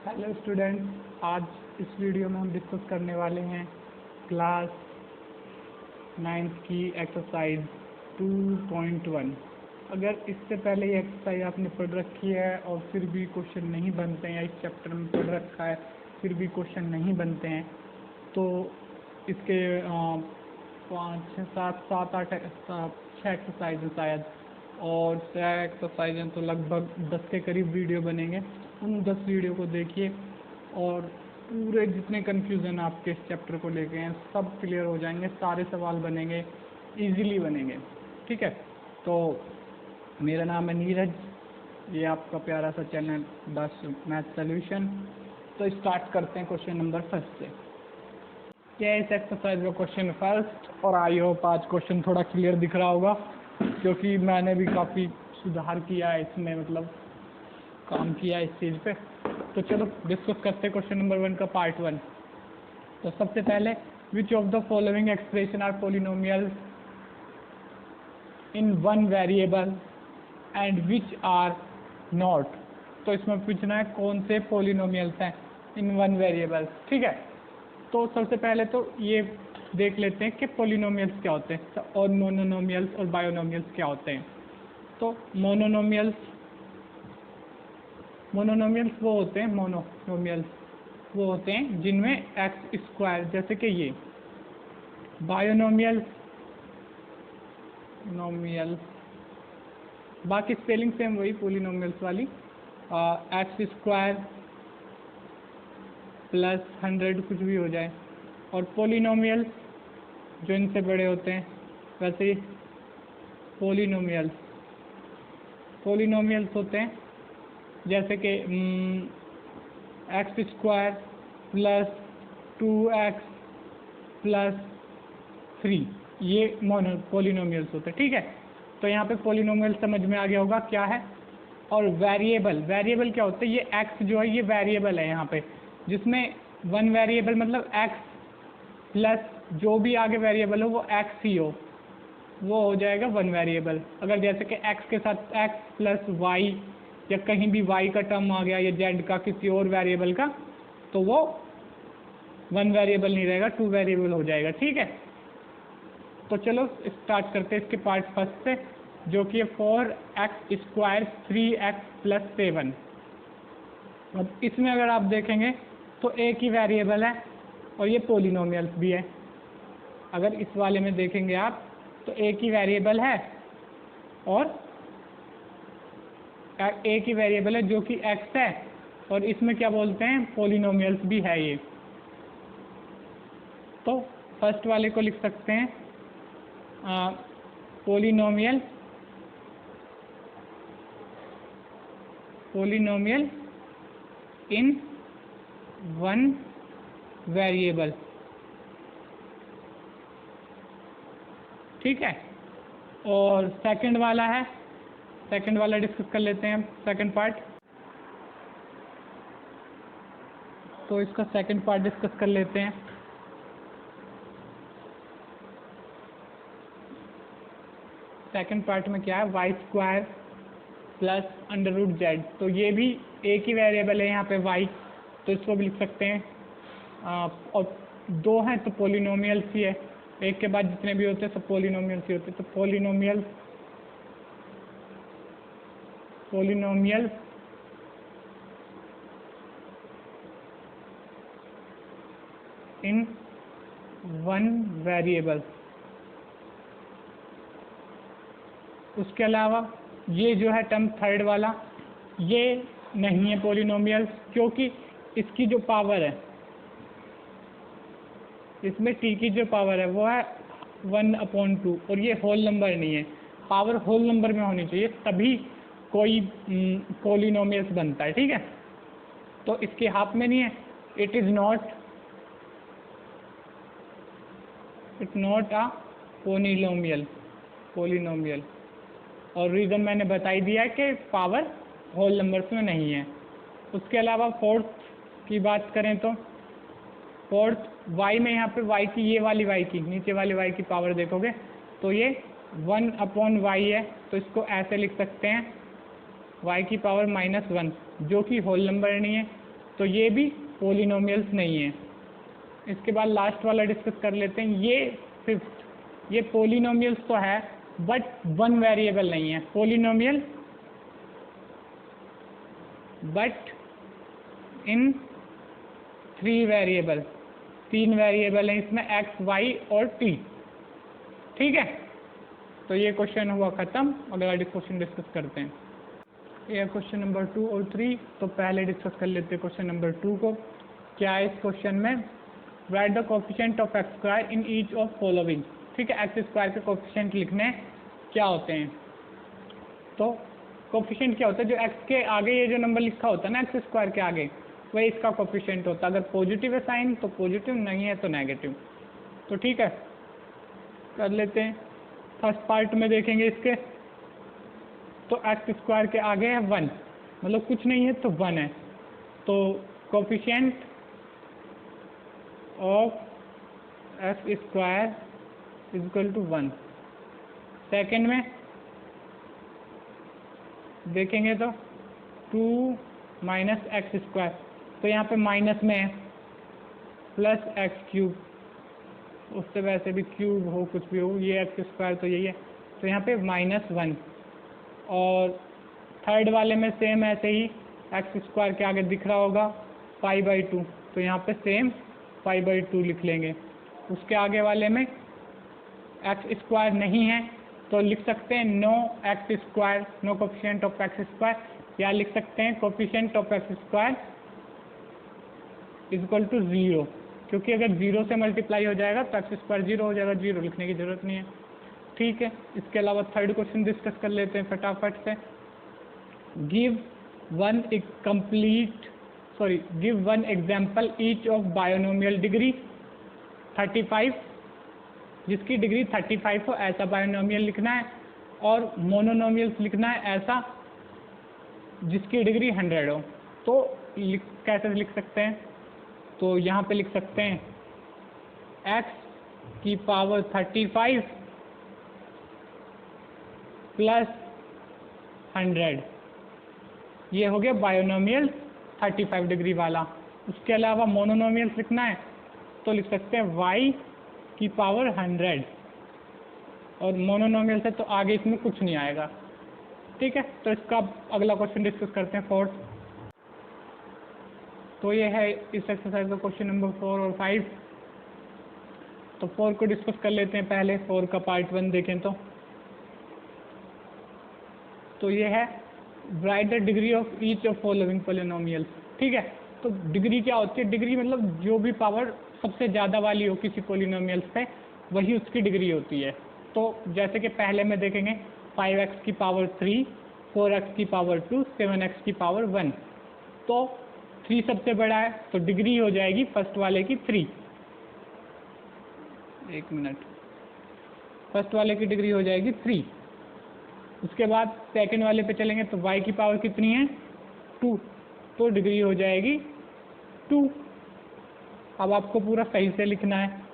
Hello students, आज इस video में हम डिस्कस करने वाले हैं क्लास 9 की एक्सरसाइज 2.1। अगर इससे पहले ये एक्सरसाइज आपने पढ़ रखी है और फिर भी क्वेश्चन नहीं बनते हैं, या इस चैप्टर में पढ़ रखा है फिर भी क्वेश्चन नहीं बनते हैं, तो इसके 5, 6, 7, 8 6 एक्सरसाइज हैं शायद, और 6 एक्सरसाइज हैं तो लगभग 10 के करीब वीडियो बनेंगे। उन 10 वीडियो को देखिए और पूरे जितने कन्फ्यूज़न आपके इस चैप्टर को लेके हैं सब क्लियर हो जाएंगे, सारे सवाल बनेंगे, इजीली बनेंगे। ठीक है, तो मेरा नाम है नीरज, ये आपका प्यारा सा चैनल बस मैथ सॉल्यूशन। तो स्टार्ट करते हैं क्वेश्चन नंबर फर्स्ट से। क्या इस एक्सरसाइज का क्वेश्चन फर्स्ट, और आई होप आज क्वेश्चन थोड़ा क्लियर दिख रहा होगा, क्योंकि मैंने भी काफ़ी सुधार किया है इसमें, मतलब काम किया इस चीज़ पे। तो चलो डिस्कस करते हैं क्वेश्चन नंबर 1 का पार्ट 1। तो सबसे पहले, which of the following expression are polynomial in one variable and which are not. तो इसमें पूछना है कौन से पोलिनोमियल्स हैं इन वन वेरिएबल। ठीक है, तो सबसे पहले तो ये देख लेते हैं कि पोलिनोमियल्स क्या होते हैं और मोनोनोमियल्स और बायोनोमियल्स क्या होते हैं। तो मोनोनोमियल्स वो होते हैं वो होते हैं जिनमें एक्स स्क्वायर, जैसे कि ये बायोनोमियल्स बाकी स्पेलिंग सेम वही पोलिनोमियल्स वाली, एक्स स्क्वायर प्लस 100 कुछ भी हो जाए। और पोलिनोमियल्स जो इनसे बड़े होते हैं, वैसे पोलिनोमियल्स होते हैं जैसे कि x square plus 2x plus 3, ये पोलिनोमियल्स होते हैं। ठीक है, तो यहाँ पे पोलिनोमियल समझ में आ गया होगा क्या है। और वेरिएबल क्या होते हैं, ये x जो है ये वेरिएबल है यहाँ पे, जिसमें वन वेरिएबल मतलब x प्लस जो भी आगे वेरिएबल हो वो x ही हो, वो हो जाएगा वन वेरिएबल। अगर जैसे कि x के साथ x प्लस y, या कहीं भी y का टर्म आ गया या z का किसी और वेरिएबल का, तो वो वन वेरिएबल नहीं रहेगा, टू वेरिएबल हो जाएगा। ठीक है, तो चलो स्टार्ट करते हैं इसके पार्ट फर्स्ट से, जो कि 4x स्क्वायर 3x प्लस 7। अब इसमें अगर आप देखेंगे तो एक ही वेरिएबल है और ये पोलिनोमियल्स भी है। अगर इस वाले में देखेंगे आप तो एक ही वेरिएबल है और एक ही वेरिएबल है जो कि x है, और इसमें क्या बोलते हैं पोलिनोमियल्स भी है ये। तो फर्स्ट वाले को लिख सकते हैं पोलिनोमियल इन वन वेरिएबल। ठीक है, और सेकंड वाला डिस्कस कर लेते हैं, सेकंड पार्ट। तो इसका सेकंड पार्ट डिस्कस कर लेते हैं। सेकंड पार्ट में क्या है, Y square plus under root Z. तो ये भी एक ही वेरिएबल है यहाँ पे y, तो इसको भी लिख सकते हैं। और दो हैं तो पोलिनोमियल्स ही है, एक के बाद जितने भी होते हैं सब पोलिनोमियल्स ही होते हैं। तो पोलिनोमियल्स इन वन वेरिएबल। उसके अलावा ये जो है टर्म थर्ड वाला, ये नहीं है पोलिनोमियल्स, क्योंकि इसकी जो पावर है, इसमें t की जो पावर है वो है 1/2, और ये होल नंबर नहीं है। पावर होल नंबर में होनी चाहिए तभी कोई पोलिनोमियल्स बनता है। ठीक है, तो इसके हाथ में नहीं है, इट नॉट अ पोलिनोमियल। और रीज़न मैंने बताई दिया है कि पावर होल नंबर्स में नहीं है। उसके अलावा फोर्थ की बात करें तो फोर्थ y में, यहाँ पे y की, ये वाली y की, नीचे वाली y की पावर देखोगे तो ये 1/y है, तो इसको ऐसे लिख सकते हैं y की पावर -1, जो कि होल नंबर नहीं है। तो ये भी पोलिनोमियल्स नहीं है। इसके बाद लास्ट वाला डिस्कस कर लेते हैं, ये फिफ्थ, ये पोलिनोमियल्स तो है बट वन वेरिएबल नहीं है, polynomial but in 3 variable, 3 variable हैं इसमें, x, y और t। ठीक है, तो ये क्वेश्चन हुआ ख़त्म। अगला क्वेश्चन डिस्कस करते हैं, ये क्वेश्चन नंबर 2 और 3। तो पहले डिस्कस कर लेते हैं क्वेश्चन नंबर 2 को। क्या है इस क्वेश्चन में, right the coefficient of X square in each of following. ठीक है, एक्स स्क्वायर के कोफिशिएंट लिखने क्या होते हैं। तो कोफिशिएंट क्या होता है, जो एक्स के आगे ये जो नंबर लिखा होता है ना एक्स स्क्वायर के आगे, वही इसका कोफिशिएंट होता है। अगर पॉजिटिव है साइन तो पॉजिटिव, नहीं है तो नेगेटिव। तो ठीक है, कर लेते हैं। फर्स्ट पार्ट में देखेंगे इसके, तो एक्स स्क्वायर के आगे है 1, मतलब कुछ नहीं है तो 1 है, तो coefficient of X square is equal to 1। Second में देखेंगे तो 2 माइनस एक्स स्क्वायर, तो यहाँ पे माइनस में है, प्लस एक्स क्यूब, उससे वैसे भी क्यूब हो कुछ भी हो, ये एक्स स्क्वायर तो यही है, तो यहाँ पे -1। और थर्ड वाले में सेम ऐसे ही, एक्स स्क्वायर के आगे दिख रहा होगा π/2, तो यहाँ पे सेम π/2 लिख लेंगे। उसके आगे वाले में एक्स स्क्वायर नहीं है तो लिख सकते हैं no X square, no coefficient of X square, या लिख सकते हैं coefficient of X square is equal to 0, क्योंकि अगर 0 से मल्टीप्लाई हो जाएगा तो एक्स स्क्वायर 0 हो जाएगा, 0 लिखने की जरूरत नहीं है। ठीक है, इसके अलावा थर्ड क्वेश्चन डिस्कस कर लेते हैं फटाफट से। Give one example each of binomial degree 35, जिसकी डिग्री 35 हो ऐसा बायोनोमियल लिखना है, और मोनोनोमियल्स लिखना है ऐसा जिसकी डिग्री 100 हो। तो कैसे लिख सकते हैं, तो यहाँ पे लिख सकते हैं x की पावर 35 प्लस 100, ये हो गया बायोनोमियल 35 डिग्री वाला। उसके अलावा मोनोनोमियल्स लिखना है तो लिख सकते हैं y की पावर 100, और मोनोनोमियल से तो आगे इसमें कुछ नहीं आएगा। ठीक है, तो इसका अगला क्वेश्चन डिस्कस करते हैं, फोर्थ। तो ये है इस एक्सरसाइज का क्वेश्चन नंबर 4 और 5। तो 4 को डिस्कस कर लेते हैं पहले। 4 का पार्ट 1 देखें तो ये है right the degree of each of following polynomials. ठीक है, तो डिग्री क्या होती है, डिग्री मतलब जो भी पावर सबसे ज़्यादा वाली हो किसी पॉलिनोमियल्स पे, वही उसकी डिग्री होती है। तो जैसे कि पहले में देखेंगे 5x की पावर 3, 4x की पावर 2, 7x की पावर 1, तो 3 सबसे बड़ा है तो डिग्री हो जाएगी फर्स्ट वाले की 3। एक मिनट, फर्स्ट वाले की डिग्री हो जाएगी 3। उसके बाद सेकंड वाले पे चलेंगे तो y की पावर कितनी है 2, तो डिग्री हो जाएगी 2। अब आपको पूरा सही से लिखना है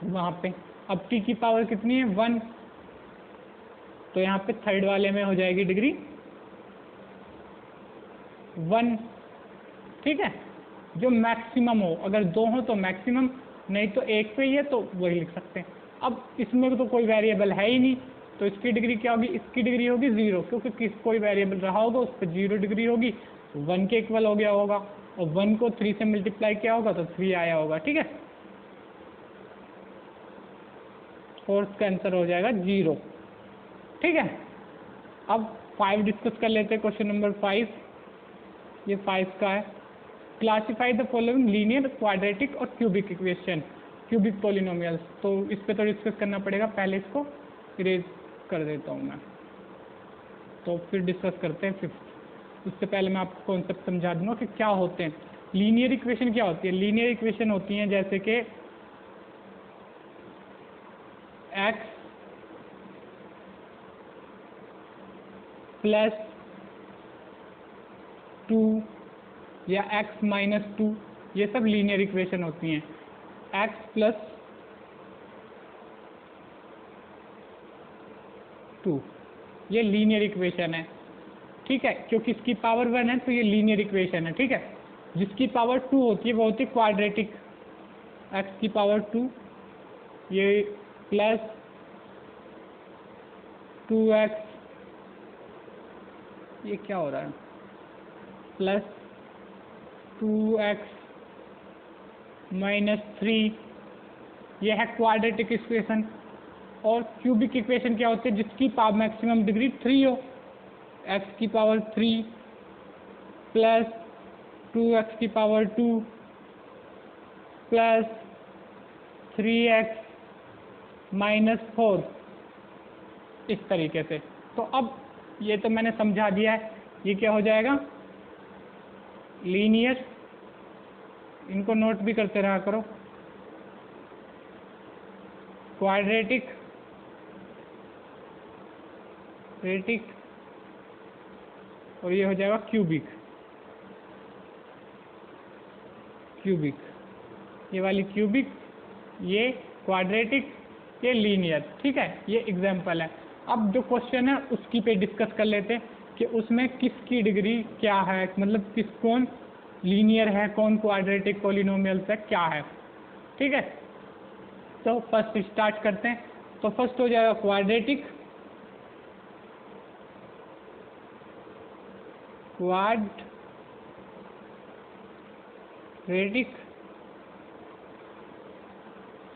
वहाँ पे। अब t की पावर कितनी है 1, तो यहाँ पे थर्ड वाले में हो जाएगी डिग्री 1। ठीक है, जो मैक्सिमम हो, अगर 2 हो तो मैक्सिमम, नहीं तो 1 पे ही है तो वही लिख सकते हैं। अब इसमें तो कोई वेरिएबल है ही नहीं, तो इसकी डिग्री क्या होगी, इसकी डिग्री होगी 0, क्योंकि कोई वेरिएबल रहा होगा उस पर 0 डिग्री होगी, 1 के इक्वल हो गया होगा, और 1 को 3 से मल्टीप्लाई किया होगा तो 3 आया होगा। ठीक है, फोर्थ का आंसर हो जाएगा 0। ठीक है, अब 5 डिस्कस कर लेते हैं, क्वेश्चन नंबर 5। ये 5 का है, classify the following linear, quadratic और क्यूबिक इक्वेशन, क्यूबिक पॉलिनोमियल्स। तो इस पे तो डिस्कस करना पड़ेगा, पहले इसको इरेज कर देता हूँ मैं, तो फिर डिस्कस करते हैं 5th। उससे पहले मैं आपको कॉन्सेप्ट समझा दूंगा कि क्या होते हैं। लीनियर इक्वेशन क्या होती है, लीनियर इक्वेशन होती हैं जैसे कि x प्लस 2 या x माइनस 2, ये सब लीनियर इक्वेशन होती हैं। x प्लस 2 ये लीनियर इक्वेशन है। ठीक है, क्योंकि इसकी पावर 1 है तो ये लीनियर इक्वेशन है। ठीक है, जिसकी पावर 2 होती है वो होती है क्वाड्रेटिक। x की पावर 2 ये प्लस 2x, ये क्या हो रहा है, प्लस 2x माइनस 3, ये है क्वाड्रेटिक इक्वेशन। और क्यूबिक इक्वेशन क्या होती है, जिसकी पावर मैक्सिमम डिग्री 3 हो, x की पावर 3 प्लस 2x की पावर 2 प्लस 3x माइनस 4, इस तरीके से। तो अब ये तो मैंने समझा दिया है, ये क्या हो जाएगा, लीनियर। इनको नोट भी करते रहा करो, क्वाड्रेटिक, रेटिक, और ये हो जाएगा क्यूबिक। क्यूबिक, ये वाली क्यूबिक, ये क्वाड्रेटिक, ये लीनियर। ठीक है, ये एग्जाम्पल है। अब जो क्वेश्चन है उसकी पे डिस्कस कर लेते हैं कि उसमें किसकी डिग्री क्या है, मतलब कौन लीनियर है, कौन क्वाड्रेटिक पॉलिनोमियल्स है, क्या है। ठीक है, तो फर्स्ट स्टार्ट करते हैं। तो फर्स्ट हो जाएगा क्वाड्रेटिक, क्वाड्रेटिक।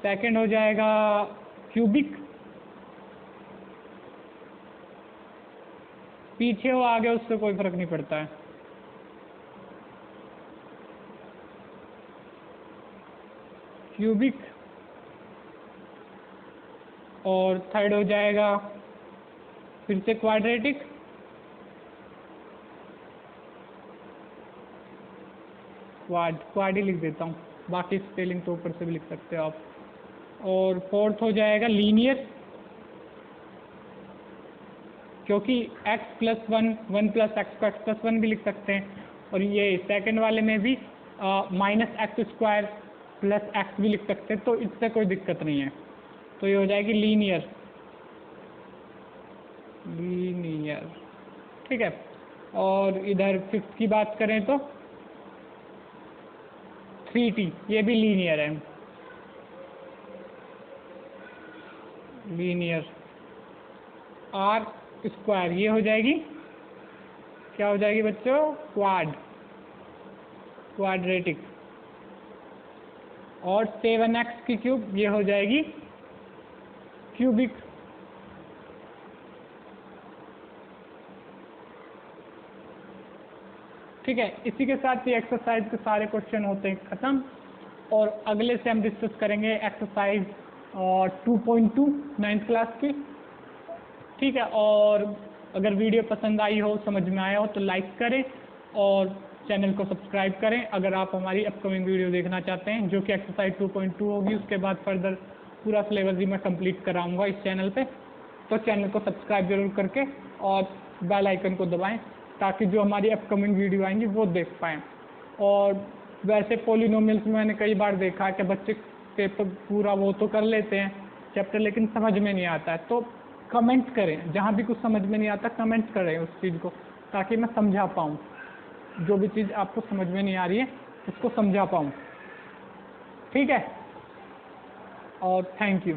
सेकंड हो जाएगा क्यूबिक, पीछे हो आगे उससे कोई फर्क नहीं पड़ता है। क्यूबिक, और थर्ड हो जाएगा फिर से क्वाड्रेटिक, क्वाड ही लिख देता हूँ, बाकी स्पेलिंग तो ऊपर से भी लिख सकते हो आप। और फोर्थ हो जाएगा लीनियर, क्योंकि x प्लस 1 1 प्लस एक्स को x प्लस 1 भी लिख सकते हैं, और ये सेकंड वाले में भी minus x square plus x भी लिख सकते हैं, तो इससे कोई दिक्कत नहीं है। तो ये हो जाएगी लीनियर, लीनियर। ठीक है, और इधर फिफ्थ की बात करें तो 3t, ये भी लीनियर है, लीनियर। r स्क्वायर, ये हो जाएगी, क्या हो जाएगी बच्चों, क्वाड्रेटिक। और 7x की क्यूब, ये हो जाएगी क्यूबिक। ठीक है, इसी के साथ ये एक्सरसाइज के सारे क्वेश्चन होते हैं खत्म, और अगले से हम डिस्कस करेंगे एक्सरसाइज 2.2 9th क्लास की। ठीक है, और अगर वीडियो पसंद आई हो, समझ में आया हो तो लाइक करें और चैनल को सब्सक्राइब करें। अगर आप हमारी अपकमिंग वीडियो देखना चाहते हैं जो कि एक्सरसाइज 2.2 होगी, उसके बाद फर्दर पूरा सिलेबस भी मैं कंप्लीट कराऊंगा इस चैनल पे, तो चैनल को सब्सक्राइब जरूर करके और बेल आइकन को दबाएं, ताकि जो हमारी अपकमिंग वीडियो आएंगी वो देख पाएँ। और वैसे पॉलिनोमियल्स में मैंने कई बार देखा है कि बच्चे पेपर पूरा वो तो कर लेते हैं चैप्टर, लेकिन समझ में नहीं आता है। तो कमेंट करें, जहाँ भी कुछ समझ में नहीं आता कमेंट करें उस चीज़ को, ताकि मैं समझा पाऊँ, जो भी चीज़ आपको समझ में नहीं आ रही है उसको समझा पाऊँ। ठीक है, और थैंक यू।